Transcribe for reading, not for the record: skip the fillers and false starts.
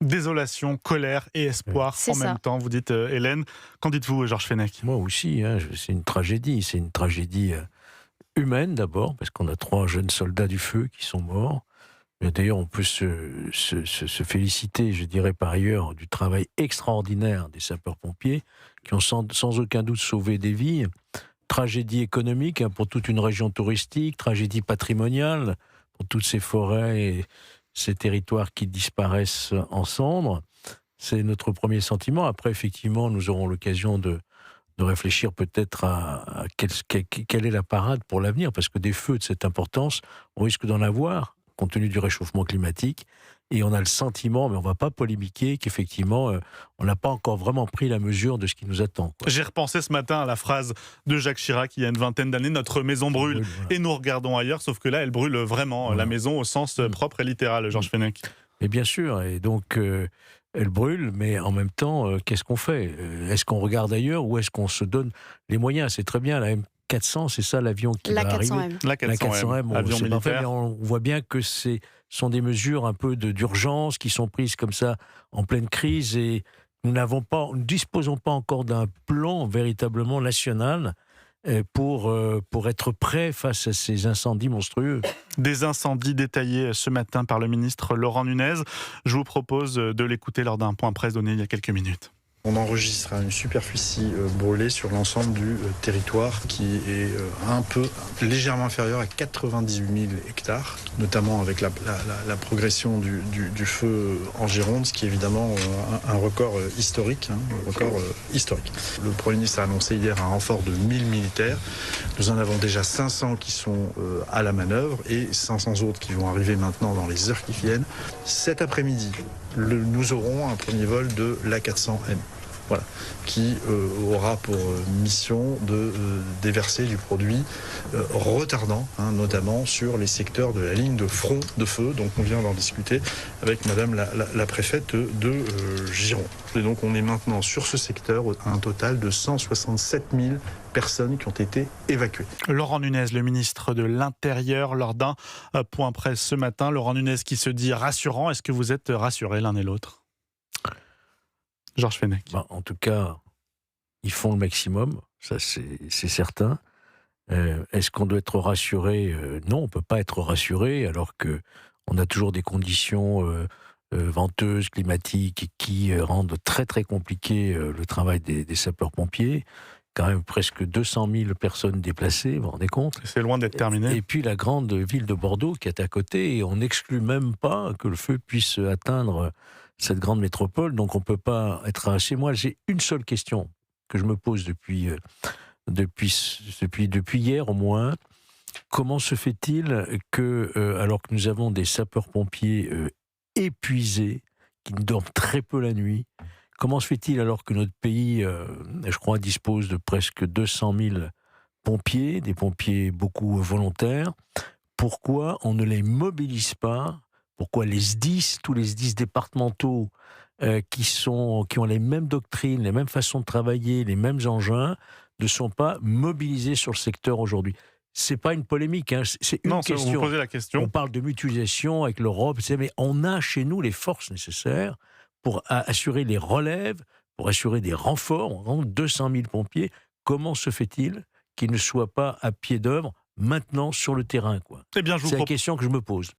Désolation, colère et espoir C'est en ça. même temps, vous dites Hélène. Qu'en dites-vous, Georges Fenech? Moi aussi, hein, c'est une tragédie. C'est une tragédie humaine d'abord, parce qu'on a 3 jeunes soldats du feu qui sont morts. Et d'ailleurs, on peut se féliciter, je dirais par ailleurs, du travail extraordinaire des sapeurs-pompiers, qui ont sans aucun doute sauvé des vies. Tragédie économique, hein, pour toute une région touristique, tragédie patrimoniale pour toutes ces forêts et ces territoires qui disparaissent en cendres. C'est notre premier sentiment. Après, effectivement, nous aurons l'occasion de réfléchir peut-être à quelle est la parade pour l'avenir, parce que des feux de cette importance, on risque d'en avoir, compte tenu du réchauffement climatique, et on a le sentiment, mais on ne va pas polémiquer, qu'effectivement, on n'a pas encore vraiment pris la mesure de ce qui nous attend, quoi. J'ai repensé ce matin à la phrase de Jacques Chirac il y a une vingtaine d'années: notre maison brûle Voilà. et nous regardons ailleurs, sauf que là, elle brûle vraiment, Voilà. la maison au sens propre et littéral, Georges Fenech. Mais bien sûr, et donc elle brûle, mais en même temps, qu'est-ce qu'on fait? Est-ce qu'on regarde ailleurs ou est-ce qu'on se donne les moyens? C'est très bien, la M400, c'est ça l'avion qui La va arriver? 400M. La La 400M, 400M, avion c'est parfait, mais militaire. on voit bien que ce sont des mesures un peu d'urgence qui sont prises comme ça en pleine crise, et nous ne disposons pas encore d'un plan véritablement national pour être prêt face à ces incendies monstrueux. Des incendies détaillés ce matin par le ministre Laurent Nunez. Je vous propose de l'écouter lors d'un point presse donné il y a quelques minutes. On enregistre une superficie brûlée sur l'ensemble du territoire qui est légèrement inférieure à 98 000 hectares, notamment avec la progression du feu en Gironde, ce qui est évidemment un record historique. Le Premier ministre a annoncé hier un renfort de 1000 militaires. Nous en avons déjà 500 qui sont à la manœuvre et 500 autres qui vont arriver maintenant dans les heures qui viennent. Cet après-midi, nous aurons un premier vol de l'A400M. Voilà, qui aura pour mission de déverser du produit retardant, notamment sur les secteurs de la ligne de front de feu. Donc on vient d'en discuter avec Madame la préfète de Gironde. Et donc on est maintenant sur ce secteur à un total de 167 000 personnes qui ont été évacuées. Laurent Nunez, le ministre de l'Intérieur, lors d'un point presse ce matin. Laurent Nunez qui se dit rassurant. Est-ce que vous êtes rassurés l'un et l'autre? Georges Fenech. En tout cas, ils font le maximum, ça c'est certain. Est-ce qu'on doit être rassuré? Non, on ne peut pas être rassuré alors qu'on a toujours des conditions venteuses, climatiques, qui rendent très très compliqué le travail des sapeurs-pompiers. Quand même presque 200 000 personnes déplacées, vous vous rendez compte? C'est loin d'être terminé. Et puis la grande ville de Bordeaux qui est à côté, et on n'exclut même pas que le feu puisse atteindre cette grande métropole, donc on ne peut pas être arraché. Moi, j'ai une seule question que je me pose depuis hier au moins. Comment se fait-il que, alors que nous avons des sapeurs-pompiers épuisés, qui dorment très peu la nuit, comment se fait-il alors que notre pays, je crois, dispose de presque 200 000 pompiers, des pompiers beaucoup volontaires, pourquoi on ne les mobilise pas? Pourquoi les SDIS, tous les SDIS départementaux qui ont les mêmes doctrines, les mêmes façons de travailler, les mêmes engins, ne sont pas mobilisés sur le secteur aujourd'hui? C'est pas une polémique, hein, c'est une Non, question. vous posez la question. On parle de mutualisation avec l'Europe, mais on a chez nous les forces nécessaires pour assurer les relèves, pour assurer des renforts. On rentre 200 000 pompiers. Comment se fait-il qu'ils ne soient pas à pied d'œuvre maintenant sur le terrain, quoi? Eh bien, je vous C'est la propose. question que je me pose.